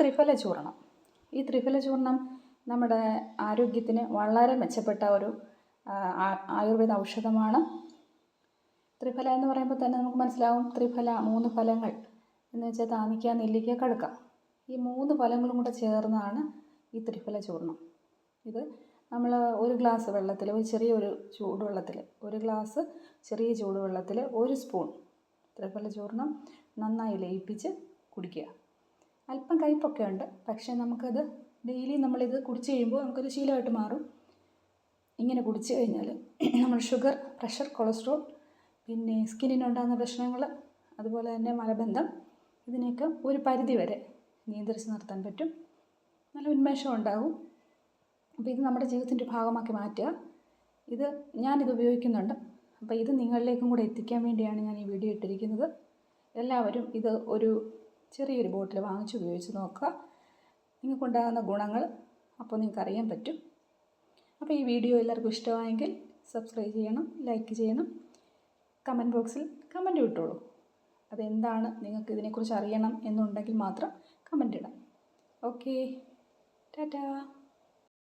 ത്രിഫല ചൂർണം. ഈ ത്രിഫല ചൂർണം നമ്മുടെ ആരോഗ്യത്തിന് വളരെ മെച്ചപ്പെട്ട ഒരു ആയുർവേദ ഔഷധമാണ്. ത്രിഫല എന്ന് പറയുമ്പോൾ തന്നെ നമുക്ക് മനസ്സിലാവും, ത്രിഫല 3 ഫലങ്ങൾ എന്ന് വെച്ചാൽ താനിക്ക, നെല്ലിക്ക, കടുക്ക. ഈ 3 ഫലങ്ങളും കൂടെ ചേർന്നാണ് ഈ ത്രിഫല ചൂർണം. ഇത് നമ്മൾ ഒരു ഗ്ലാസ് വെള്ളത്തിൽ, ഒരു ചെറിയൊരു ചൂടുവെള്ളത്തിൽ, ഒരു ഗ്ലാസ് ചെറിയ ചൂടുവെള്ളത്തിൽ 1 സ്പൂൺ ത്രിഫല ചൂർണം നന്നായി ലയിപ്പിച്ച് കുടിക്കുക. അല്പം കയ്പൊക്കെ ഉണ്ട്, പക്ഷേ നമുക്കത് ഡെയിലി നമ്മളിത് കുടിച്ച് കഴിയുമ്പോൾ നമുക്കൊരു ശീലമായിട്ട് മാറും. ഇങ്ങനെ കുടിച്ച് കഴിഞ്ഞാൽ നമ്മൾ ഷുഗർ, പ്രഷർ, കൊളസ്ട്രോൾ, പിന്നെ സ്കിന്നിനുണ്ടാകുന്ന പ്രശ്നങ്ങൾ, അതുപോലെ തന്നെ മലബന്ധം, ഇതിനെയൊക്കെ ഒരു പരിധി വരെ നിയന്ത്രിച്ച് നിർത്താൻ പറ്റും. നല്ല ഉന്മേഷം ഉണ്ടാകും. അപ്പോൾ ഇത് നമ്മുടെ ജീവിതത്തിൻ്റെ ഭാഗമാക്കി മാറ്റുക. ഞാനിത് ഉപയോഗിക്കുന്നുണ്ട്. അപ്പോൾ ഇത് നിങ്ങളിലേക്കും കൂടെ എത്തിക്കാൻ വേണ്ടിയാണ് ഞാൻ ഈ വീഡിയോ ഇട്ടിരിക്കുന്നത്. എല്ലാവരും ഇത് ഒരു ചെറിയൊരു ബോട്ടിൽ വാങ്ങിച്ച് ഉപയോഗിച്ച് നോക്കുക. നിങ്ങൾക്കുണ്ടാകുന്ന ഗുണങ്ങൾ അപ്പോൾ നിങ്ങൾക്കറിയാൻ പറ്റും. അപ്പോൾ ഈ വീഡിയോ എല്ലാവർക്കും ഇഷ്ടമായെങ്കിൽ സബ്സ്ക്രൈബ് ചെയ്യണം, ലൈക്ക് ചെയ്യണം, കമൻറ്റ് ബോക്സിൽ കമൻറ്റ് ഇട്ടോളൂ. അതെന്താണ് നിങ്ങൾക്ക് ഇതിനെക്കുറിച്ച് അറിയണം എന്നുണ്ടെങ്കിൽ മാത്രം കമൻറ്റ് ഇടാം. ഓക്കെ, ടാറ്റാ.